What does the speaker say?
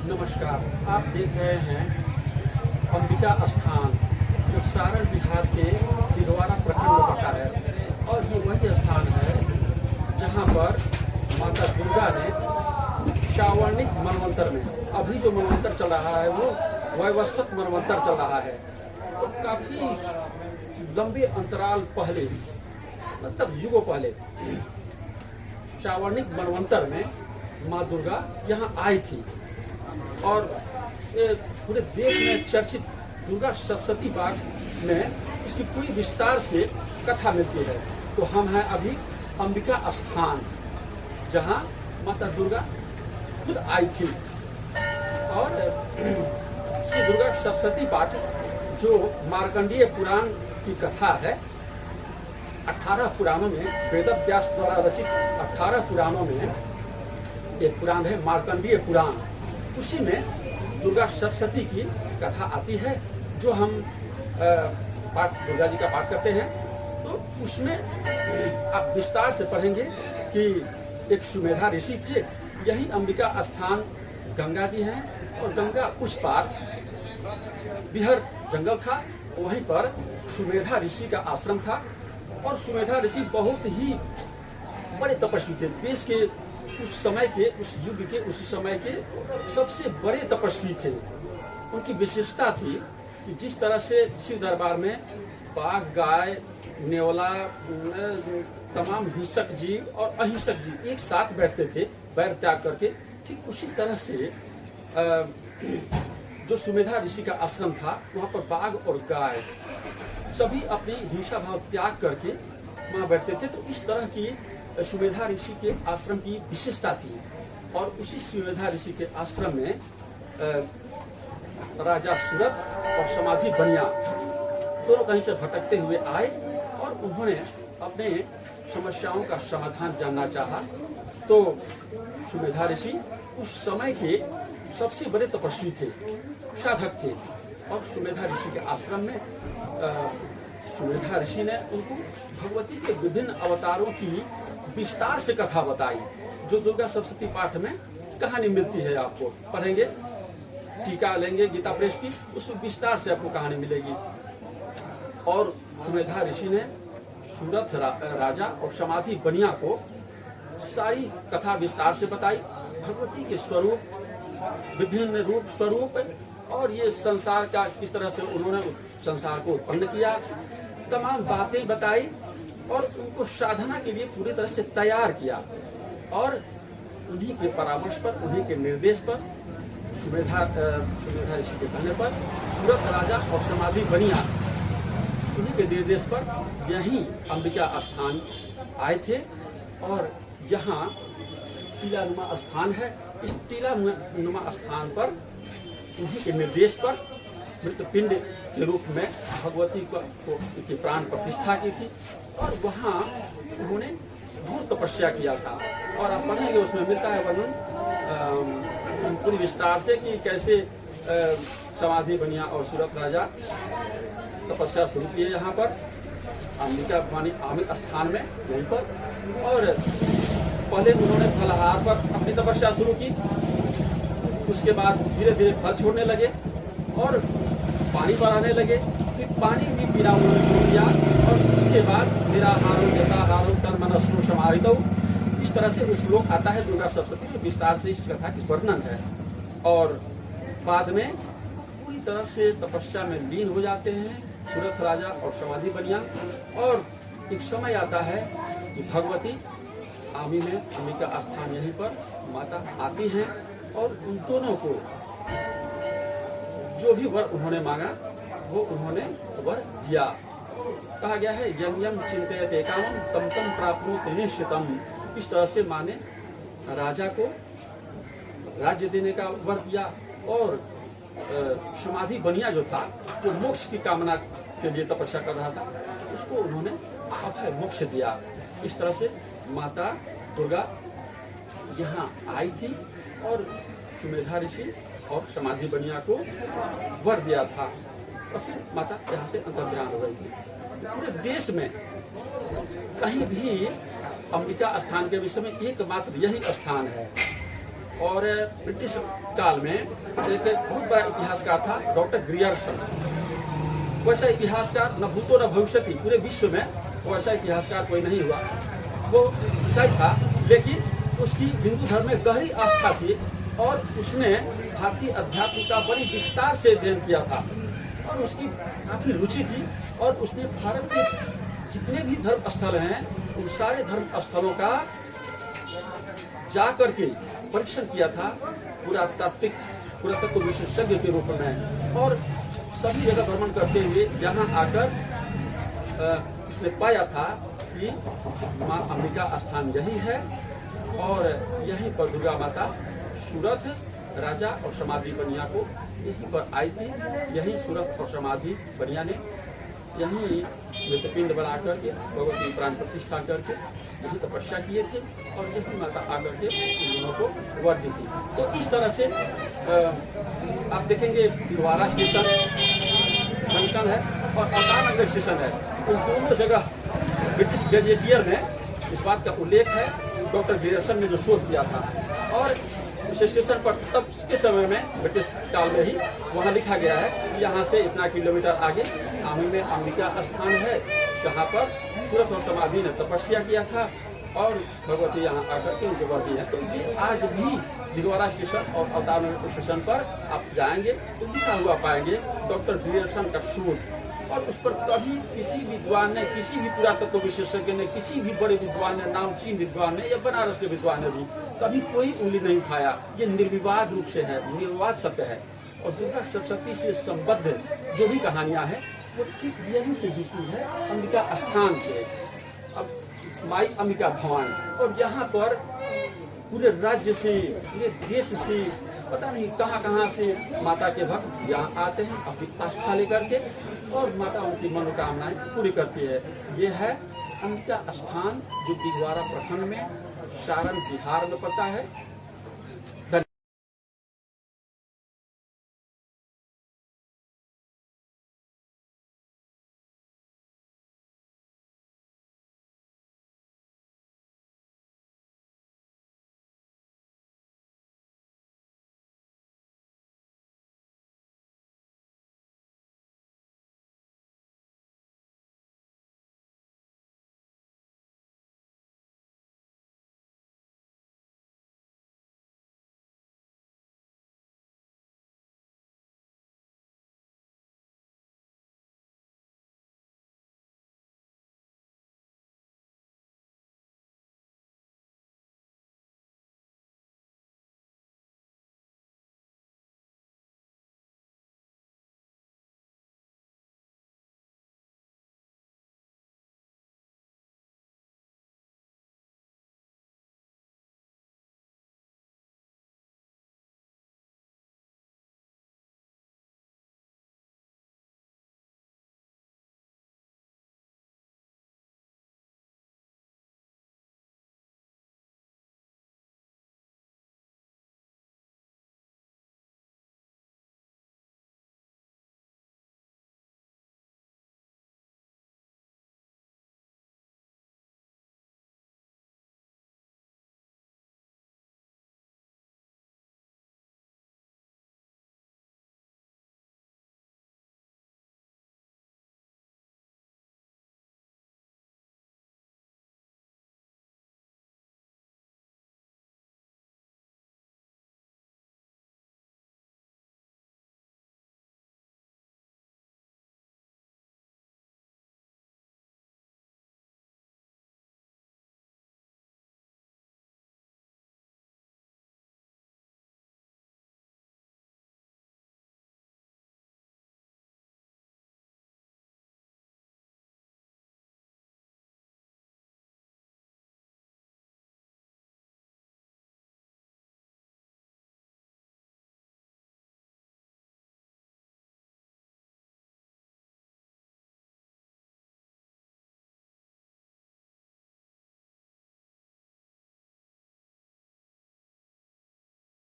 नमस्कार, आप देख रहे हैं अंबिका स्थान जो सारण बिहार के दिलवारा प्रखंड में पड़ता है। और ये वही स्थान है जहाँ पर माता दुर्गा ने श्रावणिक मनवंतर में, अभी जो मनवंतर चल रहा है वो वैवस्वत मनवंतर चल रहा है, तो काफी लंबे अंतराल पहले, मतलब युगों पहले श्रावणिक मनवंतर में माँ दुर्गा यहाँ आई थी। और पूरे देश में चर्चित दुर्गा सप्तशती पाठ में इसकी पूरी विस्तार से कथा मिलती है। तो हम हैं अभी अंबिका स्थान जहाँ माता दुर्गा खुद आई थी। और श्री दुर्गा सप्तशती पाठ जो मार्कंडेय पुराण की कथा है, 18 पुराणों में, वेद व्यास द्वारा रचित 18 पुराणों में एक पुराण है मार्कंडेय पुराण। उसी में दुर्गा सप्तशती की कथा आती है जो हम पाठ दुर्गा जी का पाठ करते हैं। तो उसमें आप विस्तार से पढ़ेंगे कि एक सुमेधा ऋषि थे। यही अंबिका स्थान गंगा जी हैं और गंगा उस पार बिहर जंगल था, वहीं पर सुमेधा ऋषि का आश्रम था। और सुमेधा ऋषि बहुत ही बड़े तपस्वी थे। देश के उस समय के, उस युग के, उस समय के सबसे बड़े तपस्वी थे। उनकी विशेषता थी कि जिस तरह से शिव दरबार में बाघ, गाय, नेवला, तमाम हिंसक जीव और अहिंसक जीव एक साथ बैठते थे बैर त्याग करके, ठीक उसी तरह से जो सुमेधा ऋषि का आश्रम था वहाँ पर बाघ और गाय सभी अपनी हिंसा भाव त्याग करके वहाँ बैठते थे। तो इस तरह की सुमेधा ऋषि के आश्रम की विशेषता थी। और उसी सुमेधा ऋषि के आश्रम में राजा सूरत और समाधि बनिया दोनों कहीं से भटकते हुए आए और उन्होंने अपने समस्याओं का समाधान जानना चाहा। तो सुमेधा ऋषि उस समय के सबसे बड़े तपस्वी थे, साधक थे। और सुमेधा ऋषि के आश्रम में सुमेधा ऋषि ने उनको भगवती के विभिन्न अवतारों की विस्तार से कथा बताई, जो दुर्गा सप्तशती पाठ में कहानी मिलती है। आपको पढ़ेंगे, टीका लेंगे गीता प्रेस की, उसमें विस्तार से आपको कहानी मिलेगी। और सुमेधा ऋषि ने सूरत राजा और समाधि बनिया को सारी कथा विस्तार से बताई, भगवती के स्वरूप, विभिन्न रूप स्वरूप, और ये संसार का किस तरह से उन्होंने संसार को उत्पन्न किया, तमाम बातें बताई और उनको साधना के लिए पूरी तरह से तैयार किया। और उन्हीं के परामर्श पर, उन्हीं के निर्देश पर, सुमेधा ऋषि के कहने पर सूरत राजा और समाधि बनिया उन्हीं के निर्देश पर यही अंबिका स्थान आए थे। और यहाँ टीलानुमा स्थान है। इस टीलानुमा स्थान पर उन्हीं के निर्देश पर मृतपिंड के रूप में भगवती की प्राण प्रतिष्ठा की थी। और वहाँ उन्होंने घोर तपस्या किया था। और आप पढ़ेंगे उसमें मिलता है वर्णन पूरी विस्तार से कि कैसे समाधि बनिया और सूरत राजा तपस्या शुरू किए यहाँ पर अंबिका भवानी आमिर स्थान में, यहीं पर। और पहले उन्होंने फलाहार पर अपनी तपस्या शुरू की, उसके बाद धीरे धीरे फल छोड़ने लगे और पानी पर आने लगे, फिर पानी भी पीना उन्होंने शुरू किया। और उसके बाद मेरा हारो देता हारो कर मनस्नु समाहित, इस तरह से उस श्लोक आता है दुर्गा सप्तशती में, विस्तार से इस कथा की वर्णन है। और बाद में पूरी तरह से तपस्या में लीन हो जाते हैं सूरत राजा और समाधि बनिया। और एक समय आता है कि भगवती आमी में, अंबिका स्थान यहीं पर माता आती हैं और उन दोनों को जो भी वर उन्होंने मांगा वो उन्होंने वर दिया। कहा गया है यम यम चिंतयते कामम तम तम प्राप्नोति निश्चितम। इस तरह से माँ ने राजा को राज्य देने का वर दिया। और समाधि बनिया जो था वो मोक्ष की कामना के लिए तपस्या कर रहा था, उसको उन्होंने अभय मोक्ष दिया। इस तरह से माता दुर्गा यहाँ आई थी और सुमेधा ऋषि और समाधि बनिया को वर दिया था। और फिर माता यहाँ से अंतर्ध्यान हो गई थी। पूरे देश में कहीं भी अंबिका स्थान के विषय में एकमात्र यही स्थान है और ब्रिटिश काल में एक बहुत बड़ा इतिहासकार था डॉक्टर ग्रियर्सन। वैसा इतिहासकार न भूतो न भविष्यति पूरे विश्व में वैसा इतिहासकार कोई नहीं हुआ। वो ईसाई था, लेकिन उसकी हिंदू धर्म में गहरी आस्था थी और उसने भारतीय अध्यात्म का बड़ी विस्तार से अध्ययन किया था और उसकी काफी रुचि थी। और उसने भारत के जितने भी धर्म स्थल हैं उन सारे धर्म स्थलों का जा करके परीक्षण किया था पुरातत्व विशेषज्ञ के रूप में। और सभी जगह भ्रमण करते हुए यहाँ आकर उसने पाया था कि माँ अंबिका स्थान यही है और यहीं पर दुर्गा माता सूरत राजा और समाधि बनिया को यहीं पर आई थी। यही सूरत और समाधि बनिया ने यहीं मृतपिंड बना करके भगवती प्राण प्रतिष्ठा करके यही तपस्या किए थे और यही माता आकर के इन दोनों को वर दी थी। तो इस तरह से आप देखेंगे दिलवारा स्टेशन जंक्शन है और अल्तानगर स्टेशन है, उन दोनों जगह ब्रिटिश गजेटियर में इस बात का उल्लेख है डॉक्टर ग्रियर्सन ने जो शोध किया था। और उस स्टेशन पर तब के समय में ब्रिटिश काल में ही वहाँ लिखा गया है कि यहाँ से इतना किलोमीटर आगे आमी में अंबिका स्थान है जहाँ पर सूरत और समाधि ने तपस्या किया था और भगवती यहाँ आकर के उनके वर दी है। तो ये आज भी दिलवारा स्टेशन और अवतारनगर स्टेशन पर आप जाएंगे तो लिखा हुआ पाएंगे डॉक्टर ग्रियर्सन का शोध। और उस पर कभी किसी विद्वान ने, किसी भी पुरातत्व विशेषज्ञ ने, किसी भी बड़े विद्वान ने, नामचीन विद्वान ने या बनारस के विद्वान ने भी कभी कोई उंगली नहीं उठाया। ये निर्विवाद रूप से है, निर्विवाद सत्य है। और दुर्गा सप्तशती से संबद्ध जो भी कहानियां हैं वो ठीक यहीं से जुड़ी है, अंबिका स्थान से। अब माई अंबिका भवानी, और यहाँ पर पूरे राज्य से, पूरे देश से, पता नहीं कहाँ से माता के भक्त यहाँ आते हैं अपनी आस्था लेकर के और माता उनकी मनोकामनाएं पूरी करती है। ये है अंबिका स्थान जो दिलवारा प्रखंड में सारण बिहार में पड़ता है।